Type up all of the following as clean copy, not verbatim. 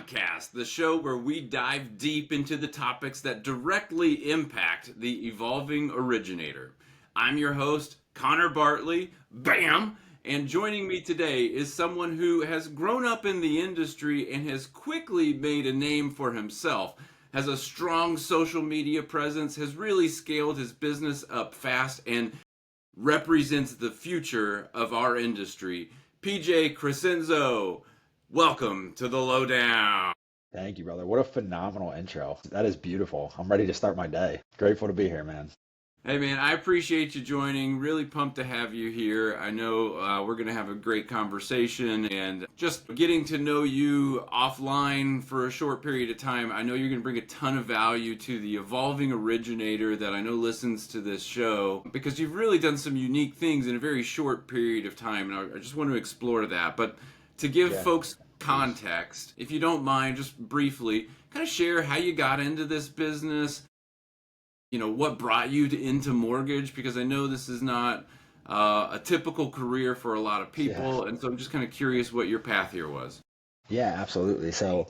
Podcast, the show where we dive deep into the topics that directly impact the evolving originator. I'm your host, Connor Bartley, bam! And joining me today is someone who has grown up in the industry and has quickly made a name for himself, has a strong social media presence, has really scaled his business up fast, and represents the future of our industry. PJ Crescenzo, welcome to the Lowdown. Thank you, brother. What a phenomenal intro. That is beautiful. I'm ready to start my day. Grateful to be here, man. Hey, man, I appreciate you joining. Really pumped to have you here. I know we're going to have a great conversation and just getting to know you offline for a short period of time. I know you're going to bring a ton of value to the evolving originator that I know listens to this show because you've really done some unique things in a very short period of time. And I just want to explore that. But to give folks context, if you don't mind, just briefly, kind of share how you got into this business. You know, what brought you into mortgage? Because I know this is not a typical career for a lot of people. And so I'm just kind of curious what your path here was. Yeah, absolutely. So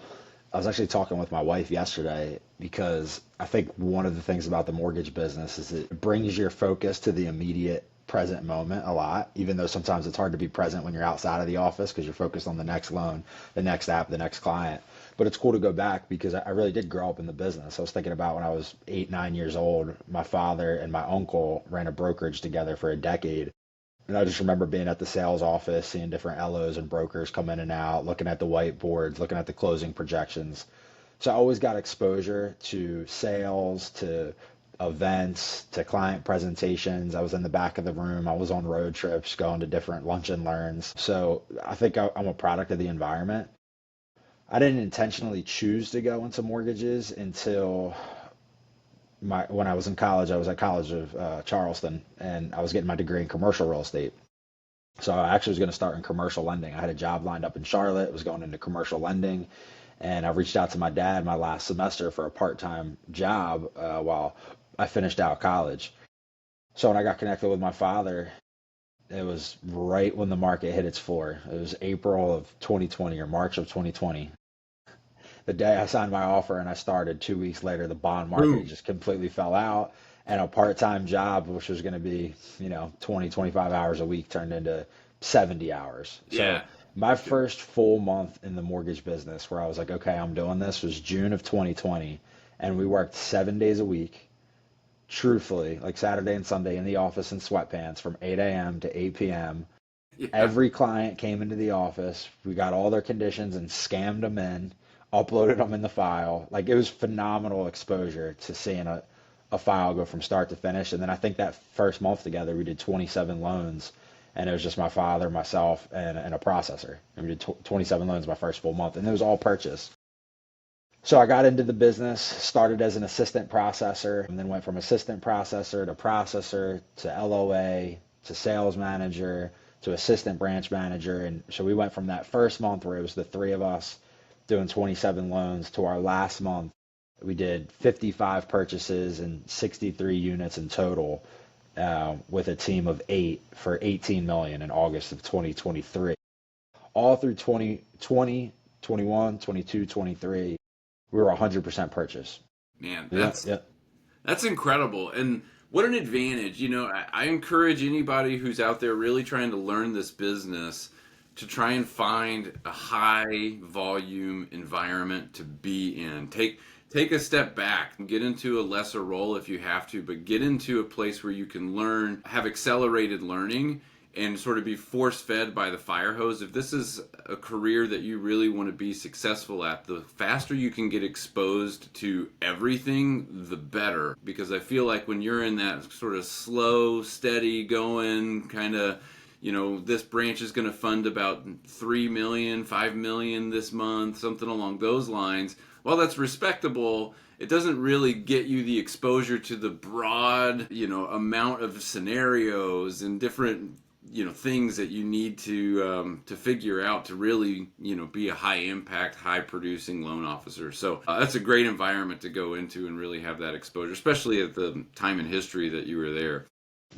I was actually talking with my wife yesterday because I think one of the things about the mortgage business is it brings your focus to the immediate present moment a lot, even though sometimes it's hard to be present when you're outside of the office because you're focused on the next loan, the next app, the next client. But it's cool to go back because I really did grow up in the business. I was thinking about when I was 8, 9 years old, my father and my uncle ran a brokerage together for a decade. And I just remember being at the sales office, seeing different LOs and brokers come in and out, looking at the whiteboards, looking at the closing projections. So I always got exposure to sales, to events, to client presentations. I was in the back of the room. I was on road trips, going to different lunch and learns. So I think I'm a product of the environment. I didn't intentionally choose to go into mortgages until when I was in college. I was at College of Charleston, and I was getting my degree in commercial real estate. So I actually was going to start in commercial lending. I had a job lined up in Charlotte, was going into commercial lending, and I reached out to my dad my last semester for a part-time job while I finished out college. So when I got connected with my father, it was right when the market hit its floor. It was April of 2020 or March of 2020. The day I signed my offer and I started, 2 weeks later, the bond market just completely fell out. And a part-time job, which was going to be, 20, 25 hours a week, turned into 70 hours. So my first full month in the mortgage business where I was like, okay, I'm doing this was June of 2020. And we worked 7 days a week, truthfully, like Saturday and Sunday in the office in sweatpants from 8 a.m. to 8 p.m. Every client came into the office. We got all their conditions and scammed them in, uploaded them in the file. Like, it was phenomenal exposure to seeing a file go from start to finish. And then I think that first month together, we did 27 loans, and it was just my father, myself, and a processor. And we did 27 loans my first full month, and it was all purchase. So I got into the business, started as an assistant processor, and then went from assistant processor to LOA to sales manager to assistant branch manager. And so we went from that first month where it was the three of us doing 27 loans to our last month. We did 55 purchases and 63 units in total with a team of 8 for $18 million in August of 2023. All through 2020, 21, 22, 23, we were 100% purchase. Man, that's incredible. And what an advantage. I encourage anybody who's out there really trying to learn this business to try and find a high volume environment to be in. Take a step back and get into a lesser role if you have to, but get into a place where you can learn, have accelerated learning, and sort of be force-fed by the fire hose. If this is a career that you really want to be successful at, the faster you can get exposed to everything, the better. Because I feel like when you're in that sort of slow, steady going kind of, this branch is going to fund about 3 million, 5 million this month, something along those lines. While that's respectable, it doesn't really get you the exposure to the broad, amount of scenarios and different, things that you need to figure out to really, be a high impact, high producing loan officer. So that's a great environment to go into and really have that exposure, especially at the time in history that you were there.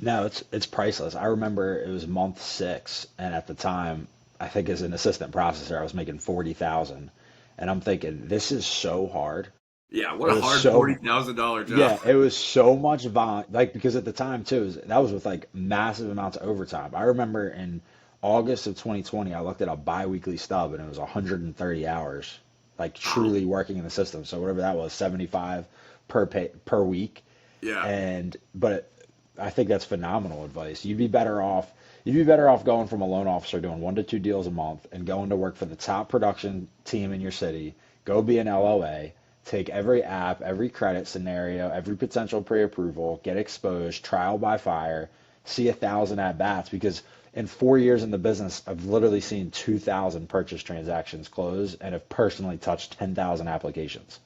No, it's priceless. I remember it was month 6, and at the time, I think as an assistant processor, I was making 40,000, And I'm thinking, this is so hard. Yeah, what It a was hard so, $40,000 job. yeah, it was so much volume. Like, because at the time, too, that was with like massive amounts of overtime. I remember in August of 2020, I looked at a biweekly stub and it was 130 hours, like Wow. truly working in the system. So whatever that was, 75 per week. Yeah. And but I think that's phenomenal advice. You'd be better off going from a loan officer doing 1 to 2 deals a month and going to work for the top production team in your city. Go be an LOA, take every app, every credit scenario, every potential pre-approval, get exposed, trial by fire, see 1,000 at bats. Because in 4 years in the business, I've literally seen 2,000 purchase transactions close and have personally touched 10,000 applications.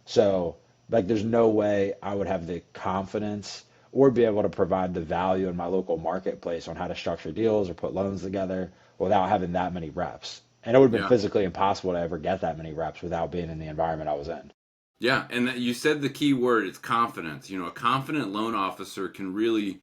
So, like, there's no way I would have the confidence or be able to provide the value in my local marketplace on how to structure deals or put loans together without having that many reps. And it would have been Yeah. physically impossible to ever get that many reps without being in the environment I was in. Yeah, and that you said the key word, it's confidence. A confident loan officer can really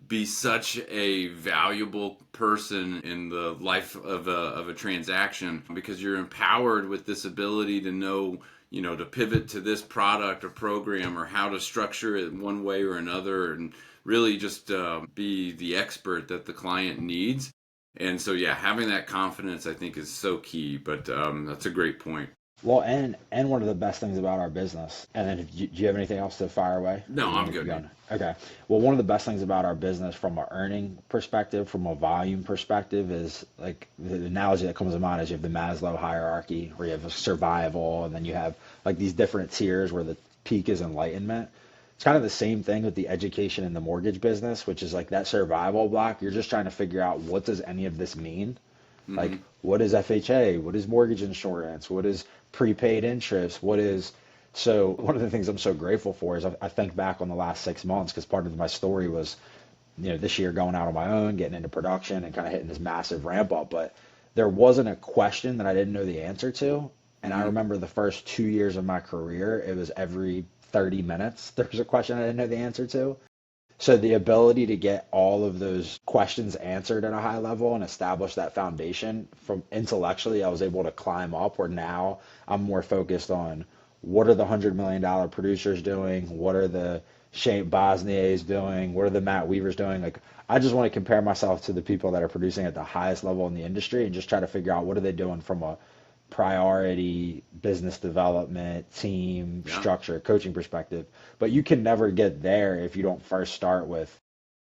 be such a valuable person in the life of a transaction because you're empowered with this ability to know, to pivot to this product or program or how to structure it one way or another and really just be the expert that the client needs. And so, yeah, having that confidence, I think, is so key. But that's a great point. Well, and one of the best things about our business, and then do you have anything else to fire away, or No, you want I'm me to keep good, man. going? Okay. Well, one of the best things about our business from an earning perspective, from a volume perspective, is like the analogy that comes to mind is you have the Maslow hierarchy, where you have a survival, and then you have like these different tiers where the peak is enlightenment. It's kind of the same thing with the education in the mortgage business, which is like that survival block. You're just trying to figure out, what does any of this mean? Like, Hmm. what is FHA? What is mortgage insurance? What is prepaid interest? What is so one of the things I'm so grateful for is I think back on the last 6 months, because part of my story was, this year going out on my own, getting into production and kind of hitting this massive ramp up. But there wasn't a question that I didn't know the answer to. And I Hmm. remember the first 2 years of my career, it was every 30 minutes there was a question I didn't know the answer to. So the ability to get all of those questions answered at a high level and establish that foundation from intellectually, I was able to climb up where now I'm more focused on what are the $100 million producers doing? What are the Shane Bosniers doing? What are the Matt Weavers doing? Like, I just want to compare myself to the people that are producing at the highest level in the industry and just try to figure out what are they doing from a priority, business development, team, Yeah. structure, coaching perspective. But you can never get there if you don't first start with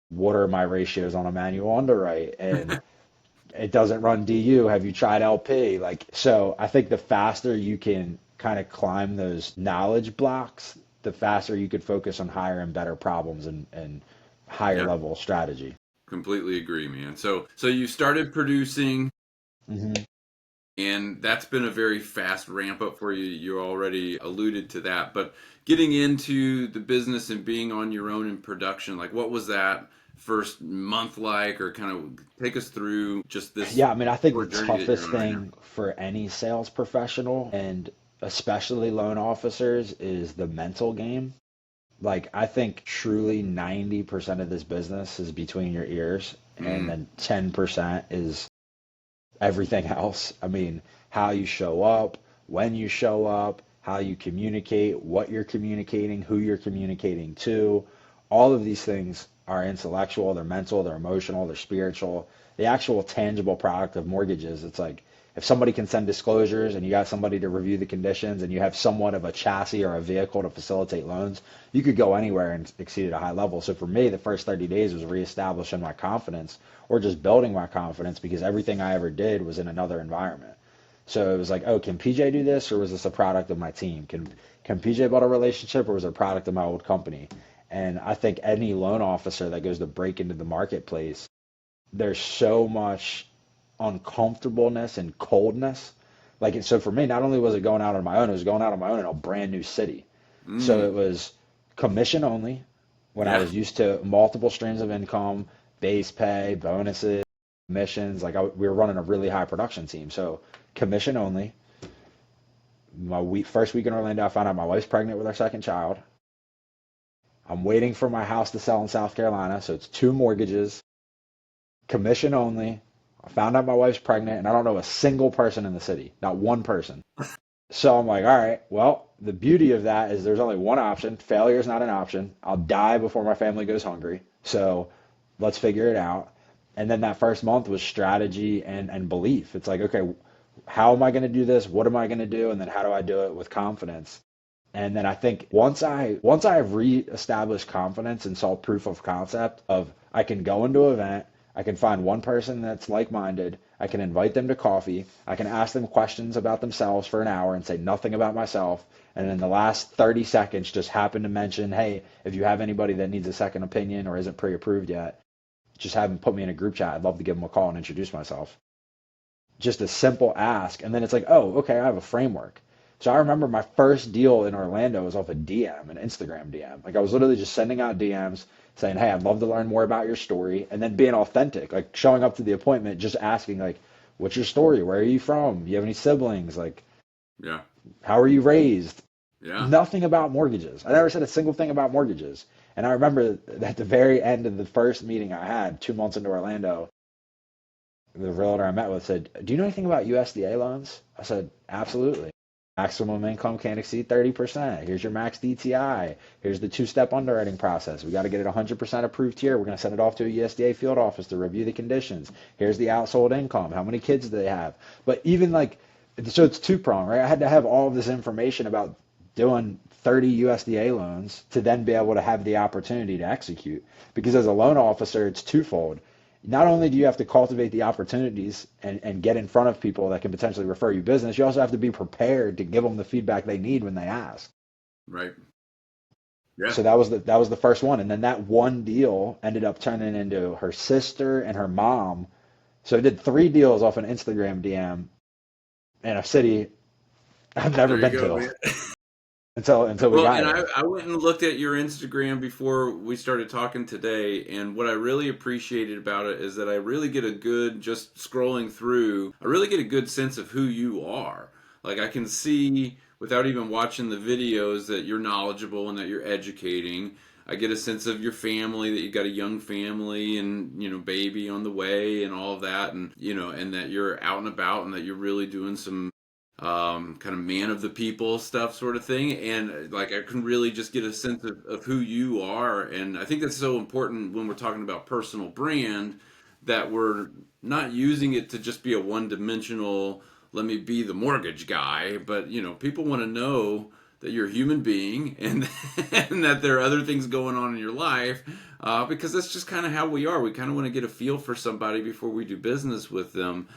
what are my ratios on a manual underwrite, and it doesn't run DU. Have you tried LP? Like, so I think the faster you can kind of climb those knowledge blocks, the faster you could focus on higher and better problems and higher Yeah. level strategy. Completely agree, man. So you started producing, Hmm. and that's been a very fast ramp up for you. You already alluded to that, but getting into the business and being on your own in production, like what was that first month like, or kind of take us through just this Yeah, I mean, I think the short journey that you're toughest on right now. thing for any sales professional, and especially loan officers, is the mental game. Like, I think truly 90% of this business is between your ears, and Mm, then 10% is everything else. I mean, how you show up, when you show up, how you communicate, what you're communicating, who you're communicating to. All of these things are intellectual, they're mental, they're emotional, they're spiritual. The actual tangible product of mortgages, it's like if somebody can send disclosures and you got somebody to review the conditions and you have somewhat of a chassis or a vehicle to facilitate loans, you could go anywhere and exceed at a high level. So for me, the first 30 days was reestablishing my confidence or just building my confidence because everything I ever did was in another environment. So it was like, oh, can PJ do this, or was this a product of my team? Can PJ build a relationship, or was it a product of my old company? And I think any loan officer that goes to break into the marketplace, there's so much uncomfortableness and coldness. Like, so for me, not only was it going out on my own, it was going out on my own in a brand new city. So mm, it was commission only when I yeah. was used to multiple streams of income, base pay, bonuses, commissions. Like, we were running a really high production team. So commission only. First week in Orlando, I found out my wife's pregnant with our second child. I'm waiting for my house to sell in South Carolina. So it's two mortgages, commission only. I found out my wife's pregnant, and I don't know a single person in the city, not one person. So I'm like, all right, well, the beauty of that is there's only one option. Failure is not an option. I'll die before my family goes hungry. So let's figure it out. And then that first month was strategy and belief. It's like, okay, how am I going to do this? What am I going to do? And then how do I do it with confidence? And then I think once I have reestablished confidence and saw proof of concept of I can go into an event, I can find one person that's like-minded, I can invite them to coffee, I can ask them questions about themselves for an hour and say nothing about myself, and in the last 30 seconds just happen to mention, hey, if you have anybody that needs a second opinion or isn't pre-approved yet, just have them put me in a group chat. I'd love to give them a call and introduce myself. Just a simple ask, and then it's like, oh, okay, I have a framework. So I remember my first deal in Orlando was off a DM, an Instagram DM. Like I was literally just sending out DMs saying, hey, I'd love to learn more about your story, and then being authentic, like showing up to the appointment, just asking like, what's your story? Where are you from? Do you have any siblings? Like, Yeah. how are you raised? Yeah. Nothing about mortgages. I never said a single thing about mortgages. And I remember at the very end of the first meeting I had 2 months into Orlando, the realtor I met with said, do you know anything about USDA loans? I said, absolutely. Maximum income can't exceed 30%. Here's your max DTI. Here's the two-step underwriting process. We got to get it 100% approved here. We're going to send it off to a USDA field office to review the conditions. Here's the household income. How many kids do they have? But even like, so it's two-pronged, right? I had to have all of this information about doing 30 USDA loans to then be able to have the opportunity to execute. Because as a loan officer, it's twofold. Not only do you have to cultivate the opportunities and get in front of people that can potentially refer you business, you also have to be prepared to give them the feedback they need when they ask. Right. Yeah. So that was the first one. And then that one deal ended up turning into her sister and her mom. So I did 3 deals off an Instagram DM in a city I've never There you been go, to man. until we Well, got and here. I went and looked at your Instagram before we started talking today, and what I really appreciated about it is that I really get a good, just scrolling through, I really get a good sense of who you are. Like I can see without even watching the videos that you're knowledgeable and that you're educating. I get a sense of your family, that you got a young family and, baby on the way and all of that, and, and that you're out and about and that you're really doing some kind of man of the people stuff sort of thing. And like I can really just get a sense of who you are. And I think that's so important when we're talking about personal brand, that we're not using it to just be a one dimensional, let me be the mortgage guy, but people want to know that you're a human being and, and that there are other things going on in your life, because that's just kind of how we are. We kind of want to get a feel for somebody before we do business with them.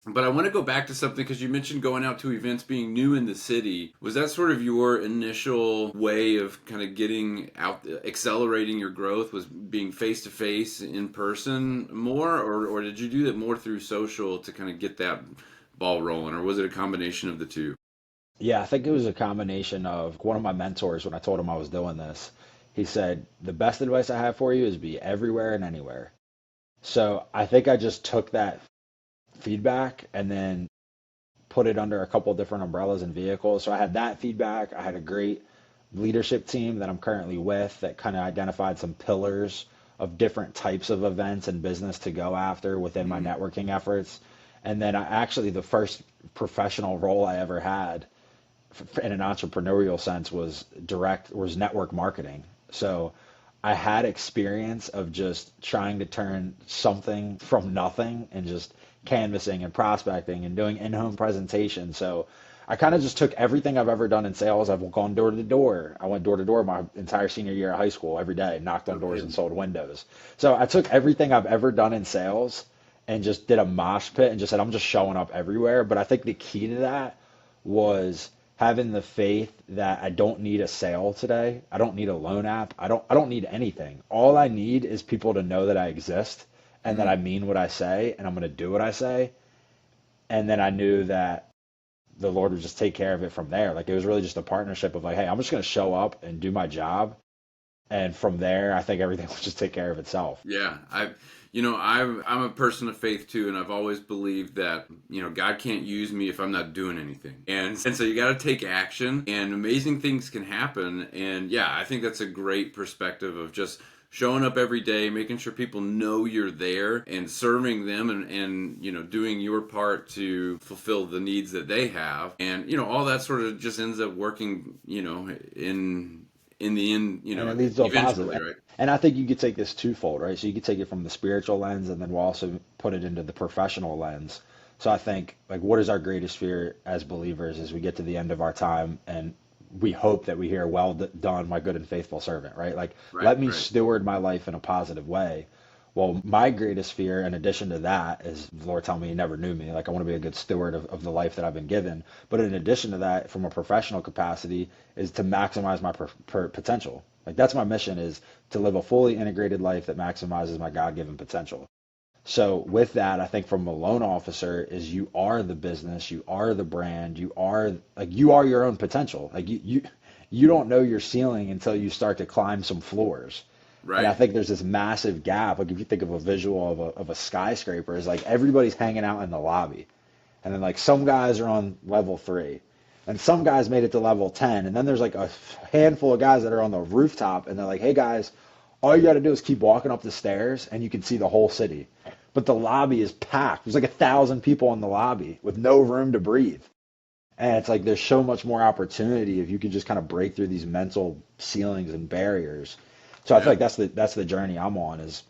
But I want to go back to something because you mentioned going out to events, being new in the city. Was that sort of your initial way of kind of getting out, accelerating your growth, was being face to face in person more, or did you do that more through social to kind of get that ball rolling, or was it a combination of the two? Yeah, I think it was a combination of one of my mentors when I told him I was doing this. He said, the best advice I have for you is be everywhere and anywhere. So I think I just took that feedback and then put it under a couple of different umbrellas and vehicles. So I had that feedback. I had a great leadership team that I'm currently with that kind of identified some pillars of different types of events and business to go after within my Mm, networking efforts. And then the first professional role I ever had in an entrepreneurial sense was network marketing. So I had experience of just trying to turn something from nothing and just canvassing and prospecting and doing in-home presentations. So I kind of just took everything I've ever done in sales. I've gone door to door. I went door to door my entire senior year of high school every day, knocked on no doors and kidding. sold windows. So I took everything I've ever done in sales and just did a mosh pit and just said, I'm just showing up everywhere. But I think the key to that was having the faith that I don't need a sale today. I don't need a loan app. I don't need anything. All I need is people to know that I exist and that Mm. I mean what I say and I'm going to do what I say. And then I knew that the Lord would just take care of it from there. Like it was really just a partnership of like, hey, I'm just going to show up and do my job. And from there, I think everything will just take care of itself. Yeah, I'm a person of faith too, and I've always believed that God can't use me if I'm not doing anything, and so you got to take action, and amazing things can happen. And yeah, I think that's a great perspective of just showing up every day, making sure people know you're there and serving them and doing your part to fulfill the needs that they have. And, all that sort of just ends up working, in the end, And it leads to a eventually, positive. right? And I think you could take this twofold, right? So you could take it from the spiritual lens, and then we'll also put it into the professional lens. So I think, like, what is our greatest fear as believers as we get to the end of our time, and we hope that we hear, "Well done, my good and faithful servant," right? Like, Right, let me right. steward my life in a positive way. Well, my greatest fear, in addition to that, is the Lord telling me He never knew me. Like, I want to be a good steward of the life that I've been given. But in addition to that, from a professional capacity, is to maximize my potential. Like, that's my mission, is to live a fully integrated life that maximizes my God-given potential. So with that, I think from a loan officer is you are the business, you are the brand, you are your own potential. Like you don't know your ceiling until you start to climb some floors. And I Right. think there's this massive gap. Like if you think of a visual of a skyscraper, is like everybody's hanging out in the lobby. And then like some guys are on level 3. And some guys made it to level 10. And then there's like a handful of guys that are on the rooftop and they're like, "Hey guys, all you got to do is keep walking up the stairs and you can see the whole city." But the lobby is packed. There's like 1,000 people in the lobby with no room to breathe. And it's like there's so much more opportunity if you can just kind of break through these mental ceilings and barriers. So I feel Yeah. like that's the journey I'm on, is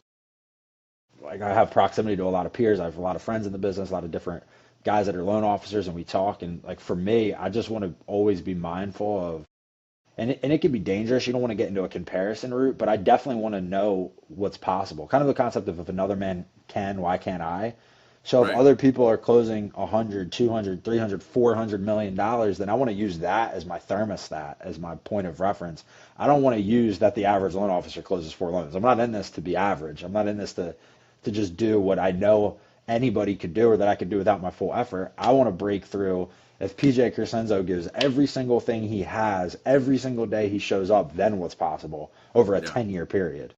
like I have proximity to a lot of peers. I have a lot of friends in the business, a lot of different guys that are loan officers, and we talk. And like for me, I just want to always be mindful of, and it can be dangerous. You don't want to get into a comparison route, but I definitely want to know what's possible. Kind of the concept of, if another man can, why can't I? So if Right. other people are closing 100, 200, 300, 400 million dollars, then I want to use that as my thermostat, as my point of reference. I don't want to use that the average loan officer closes 4 loans. I'm not in this to be average. I'm not in this to just do what I know anybody could do or that I could do without my full effort. I want to break through. If PJ Crescenzo gives every single thing he has every single day he shows up, then what's possible over a Yeah. 10-year period?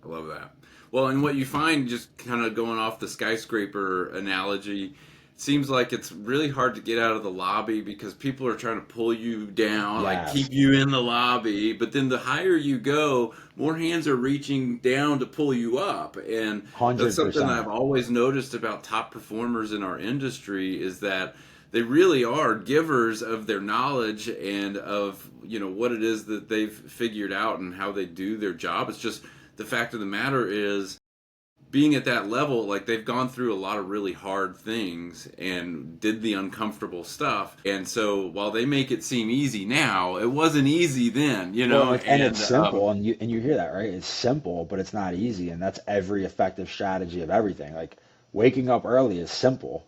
I love that. Well, and what you find, just kind of going off the skyscraper analogy, seems like it's really hard to get out of the lobby because people are trying to pull you down, like Yes, keep you in the lobby. But then the higher you go, more hands are reaching down to pull you up. And that's something that I've 100%. always noticed about top performers in our industry is that they really are givers of their knowledge and of what it is that they've figured out and how they do their job. It's just the fact of the matter is, being at that level, like they've gone through a lot of really hard things and did the uncomfortable stuff. And so while they make it seem easy now, it wasn't easy then, Well, and it's and simple, and you hear that, right? It's simple, but it's not easy, and that's every effective strategy of everything. Like waking up early is simple,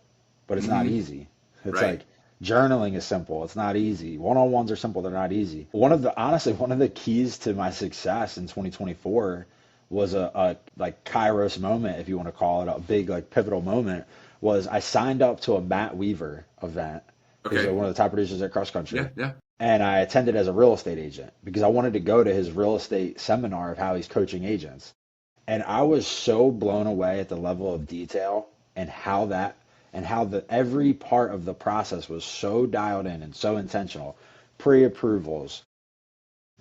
but it's not mhm, easy. It's right. like journaling is simple, it's not easy. One-on-ones are simple, they're not easy. One of the keys to my success in 2024 was a like Kairos moment, if you want to call it a big like pivotal moment, was I signed up to a Matt Weaver event, who's Okay. one of the top producers at Cross Yeah, Country, yeah. and I attended as a real estate agent because I wanted to go to his real estate seminar of how he's coaching agents. And I was so blown away at the level of detail and how the every part of the process was so dialed in and so intentional. Pre-approvals,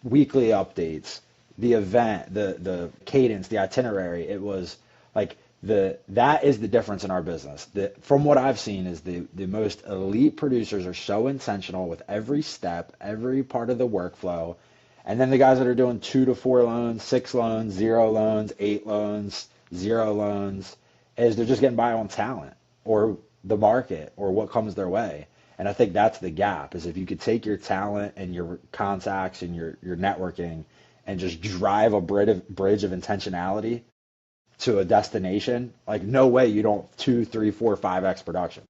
weekly updates, the event, the cadence, the itinerary. It was like that is the difference in our business. From what I've seen is the most elite producers are so intentional with every step, every part of the workflow. And then the guys that are doing 2 to 4 loans, 6 loans, 0 loans, 8 loans, 0 loans, is they're just getting by on talent or the market or what comes their way. And I think that's the gap, is if you could take your talent and your contacts and your networking and just drive a bridge of intentionality to a destination, like no way you don't 2, 3, 4, 5x production.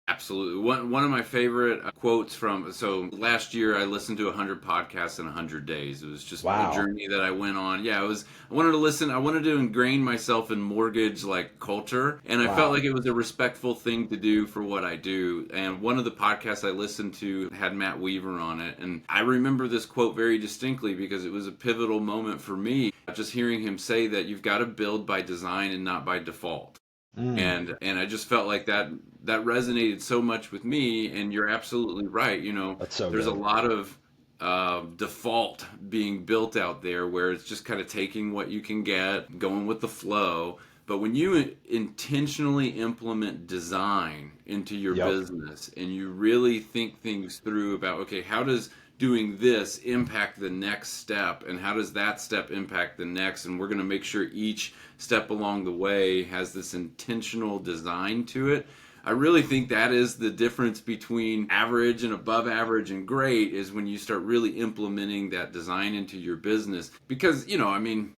Absolutely. One of my favorite quotes from, so last year I listened to 100 podcasts in 100 days. It was just a Wow. journey that I went on. Yeah, I wanted to listen, I wanted to ingrain myself in mortgage like culture, and I felt Wow. like it was a respectful thing to do for what I do. And one of the podcasts I listened to had Matt Weaver on it, and I remember this quote very distinctly because it was a pivotal moment for me. Just hearing him say that you've got to build by design and not by default. Mm, And I just felt like that resonated so much with me. And you're absolutely right. that's so There's a good. lot of default being built out there where it's just kind of taking what you can get, going with the flow. But when you intentionally implement design into your Yep. business and you really think things through about, okay, how does doing this impact the next step and how does that step impact the next? And we're going to make sure each step along the way has this intentional design to it. I really think that is the difference between average and above average and great is when you start really implementing that design into your business. Because, I mean,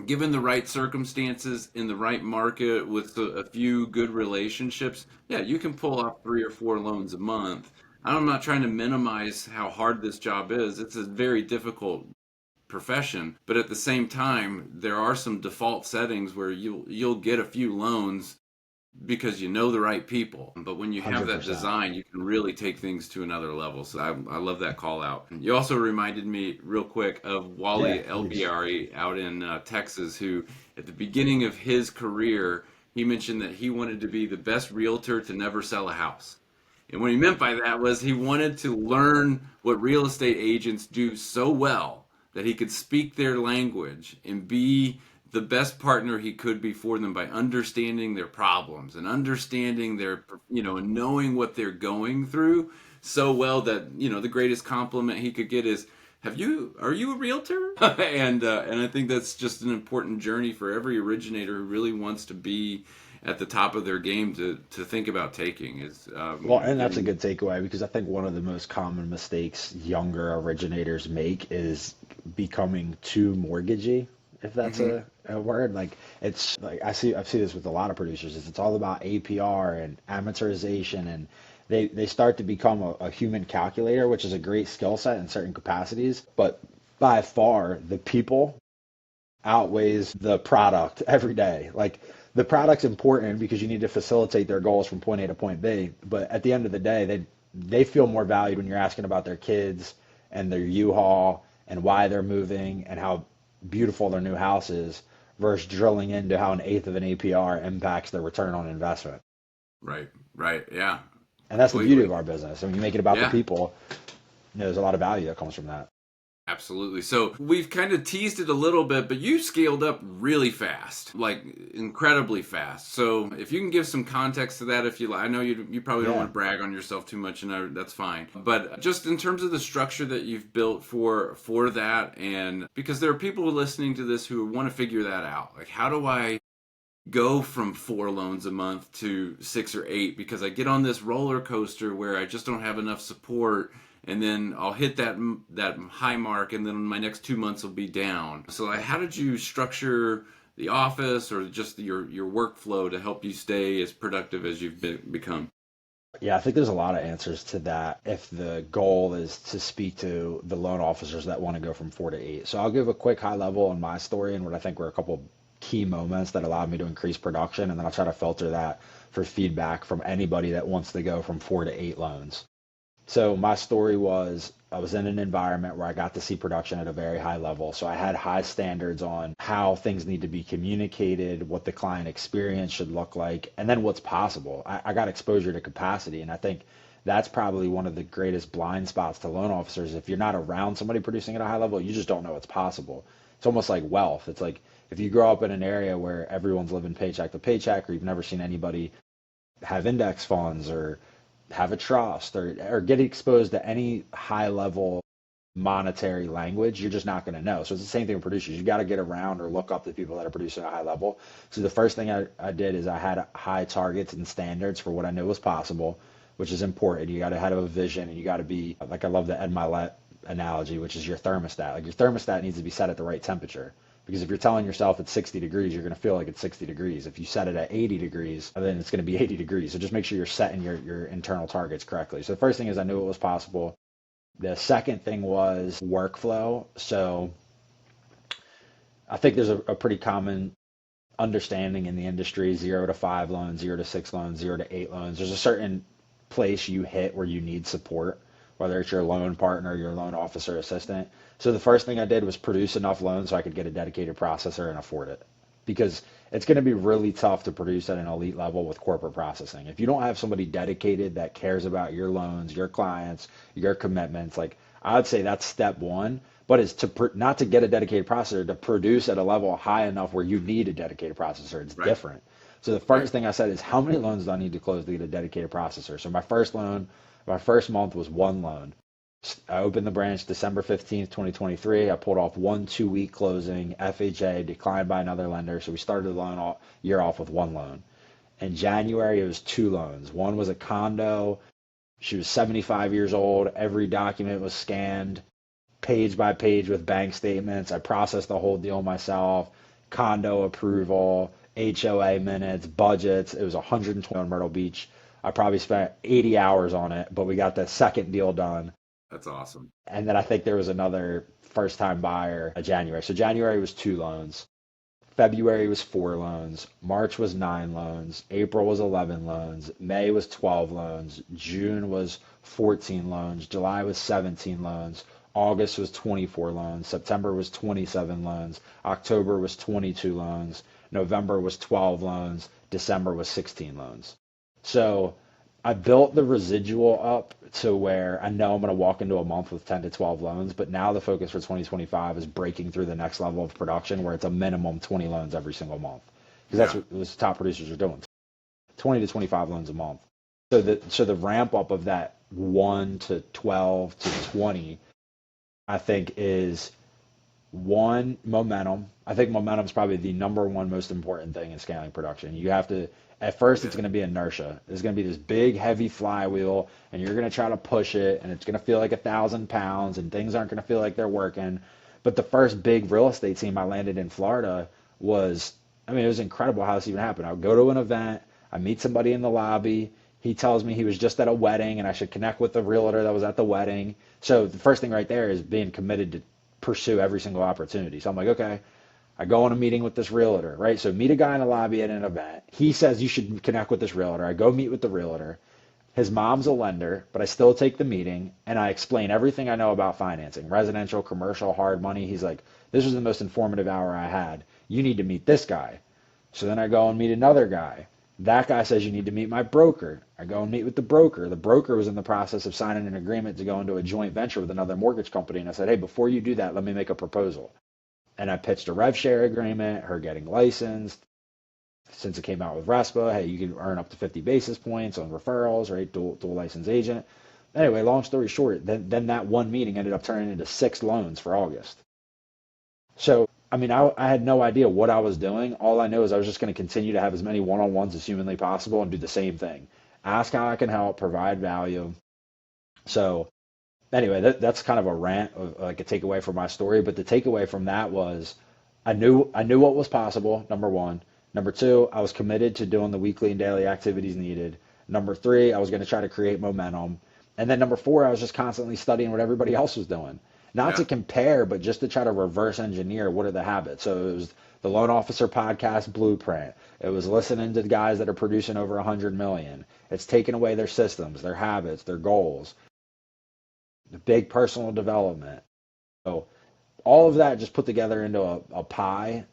given the right circumstances in the right market with a few good relationships, yeah, you can pull off 3 or 4 loans a month. I'm not trying to minimize how hard this job is. It's a very difficult profession, but at the same time, there are some default settings where you'll get a few loans because you know the right people. But when you have that 100%. design, you can really take things to another level. So I love that call out. You also reminded me real quick of Yeah, Wally please. Elbiari out in Texas, who at the beginning of his career, he mentioned that he wanted to be the best realtor to never sell a house. And what he meant by that was he wanted to learn what real estate agents do so well that he could speak their language and be the best partner he could be for them by understanding their problems and understanding their, and knowing what they're going through so well that, the greatest compliment he could get is, are you a realtor? And I think that's just an important journey for every originator who really wants to be at the top of their game to think about taking is Well, and that's a getting good takeaway because I think one of the most common mistakes younger originators make is becoming too mortgagey, if that's hmm a word. Like it's like I see this with a lot of producers. It's all about APR and amortization, and they start to become a human calculator, which is a great skill set in certain capacities. But by far, the people outweighs the product every day. Like the product's important because you need to facilitate their goals from point A to point B. But at the end of the day, they feel more valued when you're asking about their kids and their U-Haul and why they're moving and how beautiful their new house is versus drilling into how an eighth of an APR impacts their return on investment. right, right, yeah, And that's the beauty completely, of our business. When you make it about the yeah. people, there's a lot of value that comes from that. Absolutely. So we've kind of teased it a little bit, but you scaled up really fast, like incredibly fast. So if you can give some context to that, if you like, I know you probably don't Yeah. want to brag on yourself too much, and that's fine. But just in terms of the structure that you've built for that, and because there are people listening to this who want to figure that out, like how do I go from 4 loans a month to 6 or 8 because I get on this roller coaster where I just don't have enough support and then I'll hit that high mark and then my next 2 months will be down. So like, how did you structure the office or just your workflow to help you stay as productive as become? Yeah, I think there's a lot of answers to that if the goal is to speak to the loan officers that want to go from 4 to 8. So I'll give a quick high level on my story and what I think were a couple key moments that allowed me to increase production, and then I'll try to filter that for feedback from anybody that wants to go from 4 to 8 loans. So my story was I was in an environment where I got to see production at a very high level. So I had high standards on how things need to be communicated, what the client experience should look like, and then what's possible. I got exposure to capacity, and I think that's probably one of the greatest blind spots to loan officers. If you're not around somebody producing at a high level, you just don't know what's possible. It's almost like wealth. It's like if you grow up in an area where everyone's living paycheck to paycheck, or you've never seen anybody have index funds or have a trust or get exposed to any high level monetary language, you're just not going to know. So it's the same thing with producers. You got to get around or look up to people that are producing at a high level. So the first thing I did is I had high targets and standards for what I knew was possible, which is important. You got to have a vision and you got to be like, I love the Ed Milet analogy, which is your thermostat. Like your thermostat needs to be set at the right temperature. Because if you're telling yourself it's 60 degrees, you're going to feel like it's 60 degrees. If you set it at 80 degrees, then it's going to be 80 degrees. So just make sure you're setting your internal targets correctly. So the first thing is I knew it was possible. The second thing was workflow. So I think there's a pretty common understanding in the industry 0 to 5 loans, 0 to 6 loans, 0 to 8 loans. There's a certain place you hit where you need support, whether it's your loan partner, your loan officer, assistant. So the first thing I did was produce enough loans so I could get a dedicated processor and afford it. Because it's going to be really tough to produce at an elite level with corporate processing. If you don't have somebody dedicated that cares about your loans, your clients, your commitments, like I would say that's step one, but it's not to get a dedicated processor, to produce at a level high enough where you need a dedicated processor. It's Right. different. So the Right. first thing I said is, how many loans do I need to close to get a dedicated processor? So my first loan, my first month was one loan. I opened the branch December 15th, 2023. I pulled off 1 2 week closing, FHA, declined by another lender. So we started the year off with one loan. In January, it was two loans. One was a condo. She was 75 years old. Every document was scanned page by page with bank statements. I processed the whole deal myself, condo approval, HOA minutes, budgets. It was 120 on Myrtle Beach. I probably spent 80 hours on it, but we got the second deal done. That's awesome. And then I think there was another first time buyer in January. So January was two loans. February was four loans. March was nine loans. April was 11 loans. May was 12 loans. June was 14 loans. July was 17 loans. August was 24 loans. September was 27 loans. October was 22 loans. November was 12 loans. December was 16 loans. So I built the residual up to where I know I'm going to walk into a month with 10 to 12 loans, but now the focus for 2025 is breaking through the next level of production where it's a minimum 20 loans every single month. Because that's Yeah. what those top producers are doing, 20 to 25 loans a month. So the ramp up of that 1 to 12 to 20, I think is one, momentum. I think momentum is probably the number one most important thing in scaling production. You have to, at first, it's Yeah. going to be inertia. There's going to be this big, heavy flywheel, and you're going to try to push it, and it's going to feel like 1,000 pounds, and things aren't going to feel like they're working. But the first big real estate team I landed in Florida was, I mean, it was incredible how this even happened. I would go to an event, I meet somebody in the lobby. He tells me he was just at a wedding, and I should connect with the realtor that was at the wedding. So the first thing right there is being committed to pursue every single opportunity. So I'm like, okay, I go on a meeting with this realtor, right? So meet a guy in the lobby at an event. He says you should connect with this realtor. I go meet with the realtor. His mom's a lender, but I still take the meeting and I explain everything I know about financing, residential, commercial, hard money. He's like, this was the most informative hour I had. You need to meet this guy. So then I go and meet another guy. That guy says you need to meet my broker. I go and meet with the broker. The broker was in the process of signing an agreement to go into a joint venture with another mortgage company. And I said, hey, before you do that, let me make a proposal. And I pitched a rev share agreement, her getting licensed. Since it came out with RESPA, hey, you can earn up to 50 basis points on referrals, right? Dual license agent. Anyway, long story short, then that one meeting ended up turning into 6 loans for August. So, I mean, I had no idea what I was doing. All I know is I was just going to continue to have as many one-on-ones as humanly possible and do the same thing. Ask how I can help, provide value. So, anyway, that's kind of a rant of like a takeaway from my story. But the takeaway from that was I knew what was possible, number one. Number two, I was committed to doing the weekly and daily activities needed. Number three, I was going to try to create momentum. And then number four, I was just constantly studying what everybody else was doing. Not to Yeah. compare, but just to try to reverse engineer what are the habits. So it was the Loan Officer Podcast Blueprint. It was listening to guys that are producing over 100 million. It's taking away their systems, their habits, their goals, the big personal development. So all of that just put together into a pie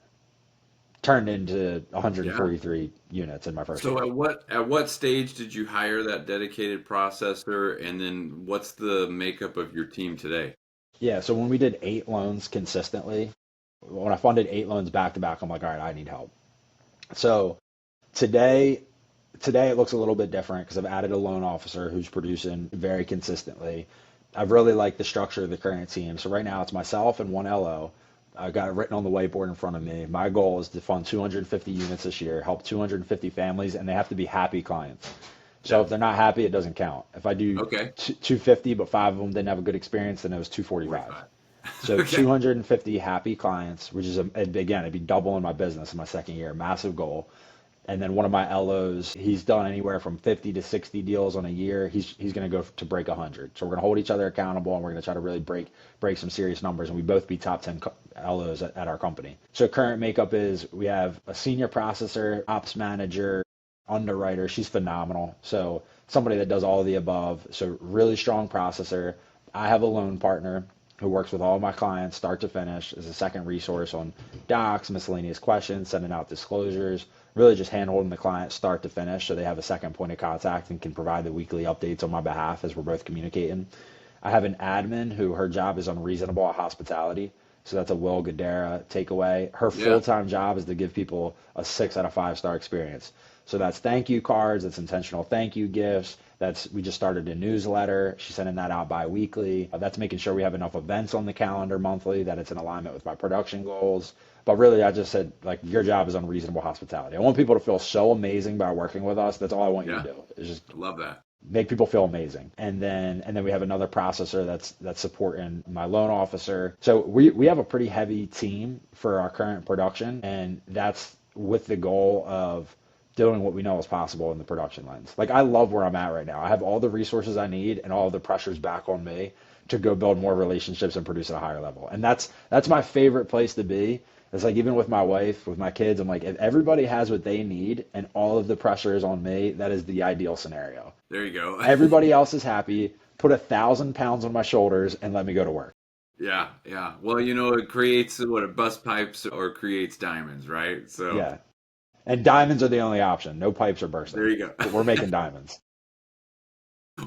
turned into Yeah. 143 units in my first So year. at what stage did you hire that dedicated processor, and then what's the makeup of your team today? Yeah, so when we did 8 loans consistently, when I funded 8 loans back to back, I'm like, all right, I need help. So today, today it looks a little bit different because I've added a loan officer who's producing very consistently. I've really liked the structure of the current team. So right now it's myself and one LO. I've got it written on the whiteboard in front of me. My goal is to fund 250 units this year, help 250 families, and they have to be happy clients. So Yeah. if they're not happy, it doesn't count. If I do Okay. 250, but 5 of them didn't have a good experience, then it was 245. 45. So Okay. 250 happy clients, which is, again, it'd be doubling my business in my second year. Massive goal. And then one of my LOs, he's done anywhere from 50 to 60 deals on a year. He's going to go to break 100. So we're going to hold each other accountable, and we're going to try to really break some serious numbers, and we both be top 10 LOs at our company. So current makeup is we have a senior processor, ops manager, underwriter. She's phenomenal. So somebody that does all of the above. So really strong processor. I have a loan partner who works with all of my clients start to finish as a second resource on docs, miscellaneous questions, sending out disclosures, really just handholding the client start to finish so they have a second point of contact and can provide the weekly updates on my behalf as we're both communicating. I have an admin who her job is unreasonable at hospitality. So that's a Will Gadara takeaway. Her Yeah. full-time job is to give people a 6 out of 5 star experience. So that's thank you cards, that's intentional thank you gifts. That's we just started a newsletter. She's sending that out bi-weekly. That's making sure we have enough events on the calendar monthly, that it's in alignment with my production goals. But really, I just said, like, your job is unreasonable hospitality. I want people to feel so amazing by working with us. That's all I want you to Yeah. do. Is just I love that. make people feel amazing. And then we have another processor that's supporting my loan officer. So we have a pretty heavy team for our current production, and that's with the goal of doing what we know is possible in the production lens. Like, I love where I'm at right now. I have all the resources I need and all of the pressures back on me to go build more relationships and produce at a higher level. And that's my favorite place to be. It's like, even with my wife, with my kids, I'm like, if everybody has what they need and all of the pressure is on me, that is the ideal scenario. There you go. Everybody else is happy. Put 1,000 pounds on my shoulders and let me go to work. Yeah, yeah. Well, it creates what, it bust pipes or creates diamonds, right? So Yeah. And diamonds are the only option. No pipes are there bursting. you go. But we're making diamonds.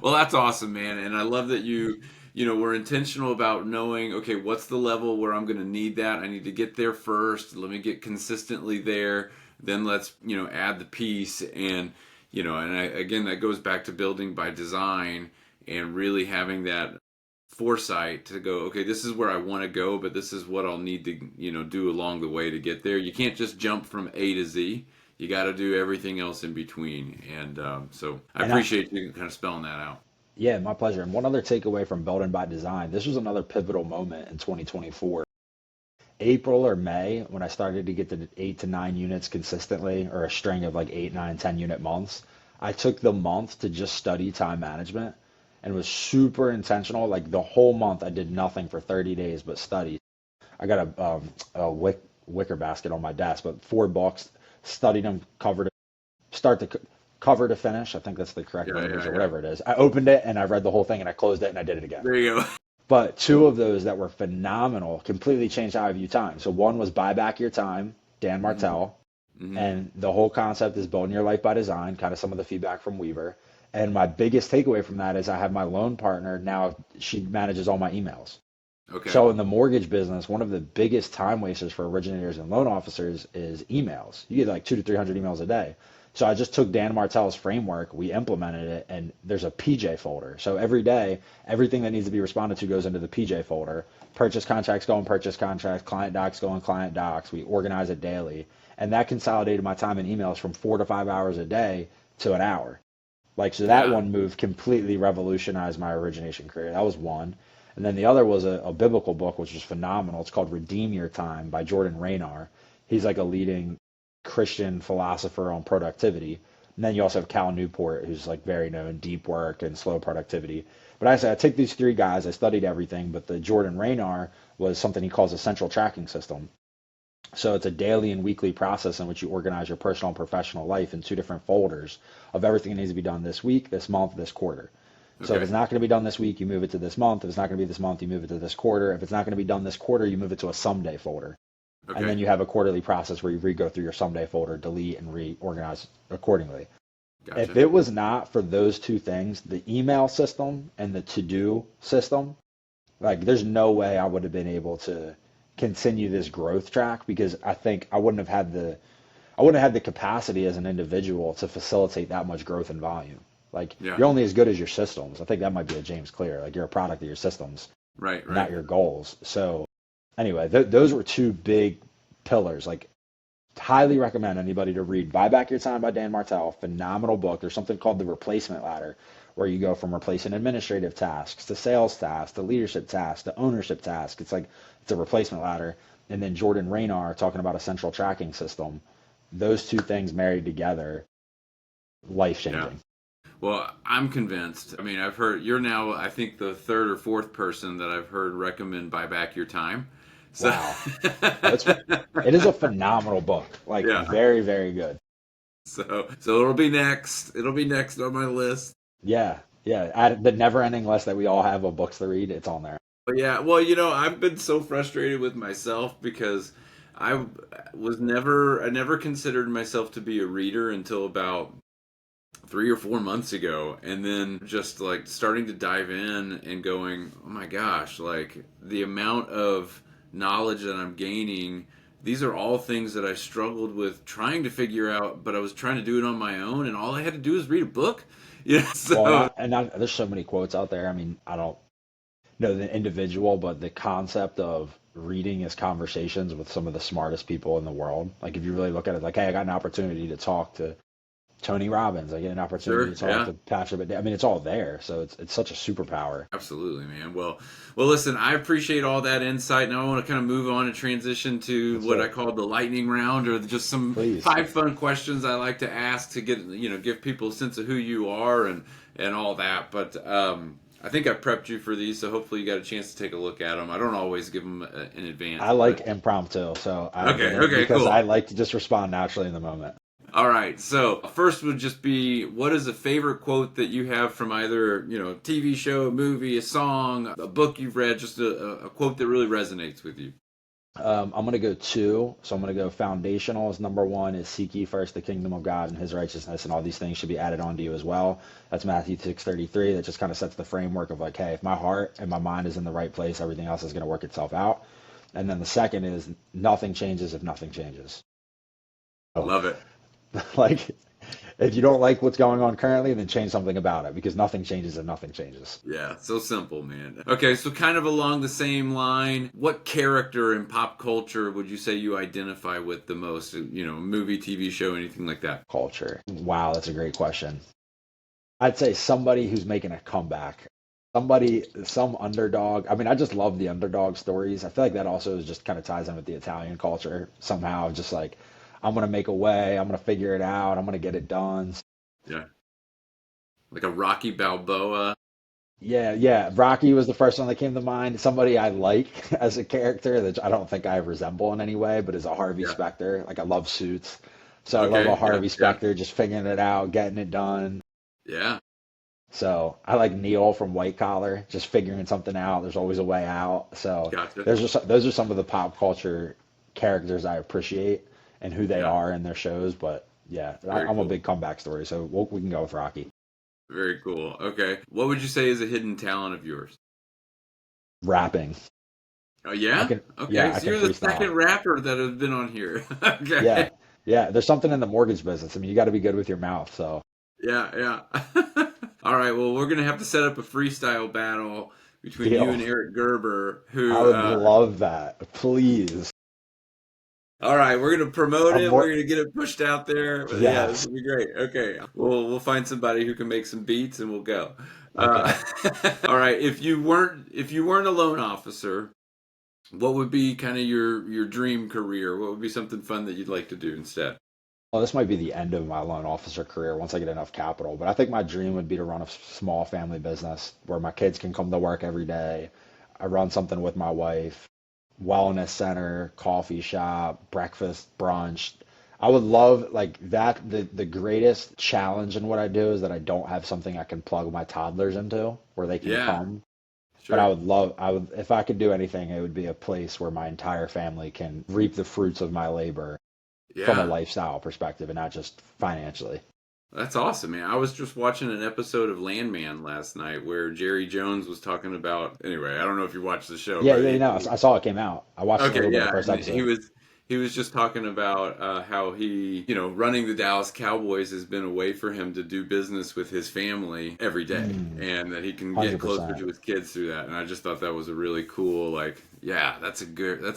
Well, that's awesome, man. And I love that we're intentional about knowing, okay, what's the level where I'm going to need that? I need to get there first. Let me get consistently there. Then let's, add the piece. Again, that goes back to building by design and really having that foresight to go, okay, this is where I want to go, but this is what I'll need to, do along the way to get there. You can't just jump from A to Z. You got to do everything else in between. And so I And I, appreciate you kind of spelling that out. yeah, my pleasure. And one other takeaway from building by design, this was another pivotal moment in 2024. April or May, when I started to get to 8 to 9 units consistently, or a string of like 8, 9, 10 unit months, I took the month to just study time management and was super intentional. Like, the whole month, I did nothing for 30 days but study. I got a wicker basket on my desk, but 4 books, studied them, cover to start to cover to finish. I think that's the correct Yeah, verbiage yeah, or yeah. whatever it is. I opened it and I read the whole thing and I closed it and I did it again. There you go. But two of those that were phenomenal completely changed how I view time. So one was Buy Back Your Time, Dan Hmm. Martell, Hmm. and the whole concept is building your life by design, kind of some of the feedback from Weaver. And my biggest takeaway from that is I have my loan partner now, she manages all my emails. Okay. So in the mortgage business, one of the biggest time wasters for originators and loan officers is emails. You get like 200 to 300 emails a day. So I just took Dan Martell's framework, we implemented it, and there's a PJ folder. So every day, everything that needs to be responded to goes into the PJ folder. Purchase contracts go in purchase contracts, client docs go in client docs. We organize it daily. And that consolidated my time in emails from 4 to 5 hours a day to an hour. Like, so that Yeah. one move completely revolutionized my origination career. That was one. And then the other was a biblical book, which was phenomenal. It's called Redeem Your Time by Jordan Raynar. He's like a leading Christian philosopher on productivity. And then you also have Cal Newport, who's like very known, deep work and slow productivity. But I said, I take these 3 guys, I studied everything, but the Jordan Raynar was something he calls a central tracking system. So it's a daily and weekly process in which you organize your personal and professional life in 2 different folders of everything that needs to be done this week, this month, this quarter. So if Okay. it's not going to be done this week, you move it to this month. If it's not going to be this month, you move it to this quarter. If it's not going to be done this quarter, you move it to a someday folder. And Okay. then you have a quarterly process where you re-go through your someday folder, delete, and reorganize accordingly. If Gotcha. it was not for those 2 things, the email system and the to-do system, like, there's no way I would have been able to continue this growth track, because I think I wouldn't have had the capacity as an individual to facilitate that much growth and volume. Like, Yeah. you're only as good as your systems. I think that might be a James Clear. Like, you're a product of your systems, Right. not Right. your goals. So anyway, those were 2 big pillars. Like, highly recommend anybody to read Buy Back Your Time by Dan Martell. Phenomenal book. There's something called the replacement ladder, where you go from replacing administrative tasks to sales tasks to leadership tasks to ownership tasks. It's a replacement ladder. And then Jordan Raynar talking about a central tracking system. Those 2 things married together, life Yeah. changing. Well, I'm convinced. I mean, I've heard you're now, I think, the third or fourth person that I've heard recommend Buy Back Your Time. So, Wow. It is a phenomenal book. Like, yeah. very, very good. So it'll be next. It'll be next on my list. Yeah. Yeah. At the never ending list that we all have of books to read, it's on there. But yeah, well, I've been so frustrated with myself because I I never considered myself to be a reader until about 3 or 4 months ago, and then just like starting to dive in and going, oh my gosh, like the amount of knowledge that I'm gaining. These are all things that I struggled with trying to figure out, but I was trying to do it on my own, and all I had to do was read a book. Yeah, Well, so there's so many quotes out there. I mean, I don't know the individual, but the concept of reading is conversations with some of the smartest people in the world. Like if you really look at it, like, hey, I got an opportunity to talk to Tony Robbins. I get an opportunity sure, to talk yeah. to Patrick. But I mean, it's all there. So it's such a superpower. Absolutely, man. Well, listen, I appreciate all that insight. Now I want to kind of move on and transition to That's what I it. call the lightning round, or just some Please. 5 fun questions I like to ask to get, give people a sense of who you are and all that. But I think I prepped you for these, so hopefully you got a chance to take a look at them. I don't always give them in advance, I like but impromptu, so I did okay, it okay, because I cool. like to just respond naturally in the moment. All right. So first would just be, what is a favorite quote that you have from either, TV show, a movie, a song, a book you've read, just a quote that really resonates with you. I'm gonna go two. So I'm gonna go foundational is number one is seek ye first the kingdom of God and his righteousness, and all these things should be added on to you as well. That's Matthew 6:33. That just kind of sets the framework of like, hey, if my heart and my mind is in the right place, everything else is gonna work itself out. And then the second is nothing changes if nothing changes. So Love it. like if you don't like what's going on currently, then change something about it because nothing changes if nothing changes. Yeah, so simple, man. Okay, so kind of along the same line, what character in pop culture would you say you identify with the most? Movie, TV show, anything like that? Culture. Wow, that's a great question. I'd say somebody who's making a comeback. Somebody, some underdog. I mean, I just love the underdog stories. I feel like that also is just kind of ties in with the Italian culture somehow. Just like, I'm gonna make a way. I'm gonna figure it out. I'm gonna get it done. Yeah, like a Rocky Balboa. Yeah, yeah. Rocky was the first one that came to mind. Somebody I like as a character that I don't think I resemble in any way, but is a Harvey Yeah. Specter. Like I love Suits, so I love a Okay. Yeah. Harvey Yeah. Specter just figuring it out, getting it done. Yeah. So I like Neil from White Collar, just figuring something out. There's always a way out. So Gotcha. those are some of the pop culture characters I appreciate and who they Yeah. are in their shows. But yeah, Very I'm a cool. big comeback story, so we can go with Rocky. Very cool. Okay. What would you say is a hidden talent of yours? Rapping, Oh I yeah. can Okay. yeah I So can you're the freestyle. second rapper that has been on here. Yeah, Okay. yeah. There's something in the mortgage business. I mean, you got to be good with your mouth. So Yeah. Yeah. All right. Well, we're gonna have to set up a freestyle battle between you deal. and Eric Gerber, I who would love that. Please. all right, we're gonna promote I'm it. We're more. gonna get it pushed out there. But yeah, this Yes. will be great. Okay, we'll find somebody who can make some beats, and we'll go. Uh, Okay. all right. If you weren't a loan officer, what would be kind of your dream career? What would be something fun that you'd like to do instead? Well, this might be the end of my loan officer career once I get enough capital, but I think my dream would be to run a small family business where my kids can come to work every day. I run something with my wife, wellness center, coffee shop, breakfast, brunch. I would love like that. The greatest challenge in what I do is that I don't have something I can plug my toddlers into where they can Yeah, come. But sure. I would, if I could do anything, it would be a place where my entire family can reap the fruits of my labor from a Yeah, lifestyle perspective and not just financially. that's awesome, man. I was just watching an episode of Landman last night where Jerry Jones was talking about. Anyway, I don't know if you watched the show, Yeah, but yeah, you know, I saw it came out. I watched a okay, little bit of the yeah, first and he episode. was he was just talking about how he, running the Dallas Cowboys has been a way for him to do business with his family every day, Mm, and that he can get closer 100%. to his kids through that. And I just thought that was a really cool, like, yeah, that's a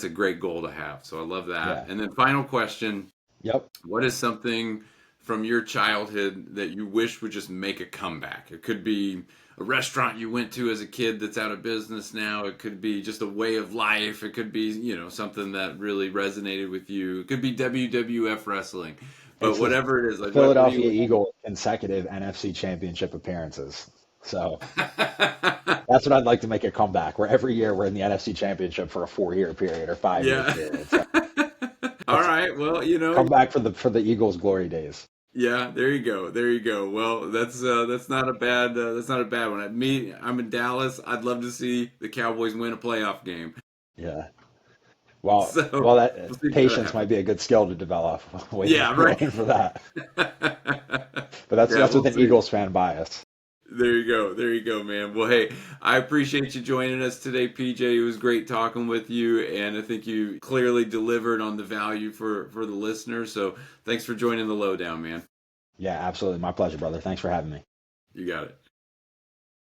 great goal to have. So I love that. Yeah. And then final question: Yep. what is something from your childhood that you wish would just make a comeback? It could be a restaurant you went to as a kid that's out of business now. It could be just a way of life. It could be, something that really resonated with you. It could be WWF wrestling. But It's whatever it is, like what do Philadelphia you Eagles consecutive NFC championship appearances. So want? that's what I'd like to make a comeback where every year we're in the NFC championship for a 4 year period or 5 year Yeah. period. So All that's right. Well, come back for the Eagles glory days. yeah, there you go. There you go. Well, that's not a bad one. I'm in Dallas. I'd love to see the Cowboys win a playoff game. Yeah. Well, So well, that we'll see if that patience might happens. be a good skill to develop. Yeah, right. Waiting for that. But that's we'll with an see. Eagles fan bias. There you go. There you go, man. Well, hey, I appreciate you joining us today, PJ. It was great talking with you, and I think you clearly delivered on the value for the listeners. So thanks for joining the Lowdown, man. Yeah, absolutely. My pleasure, brother. Thanks for having me. You got it.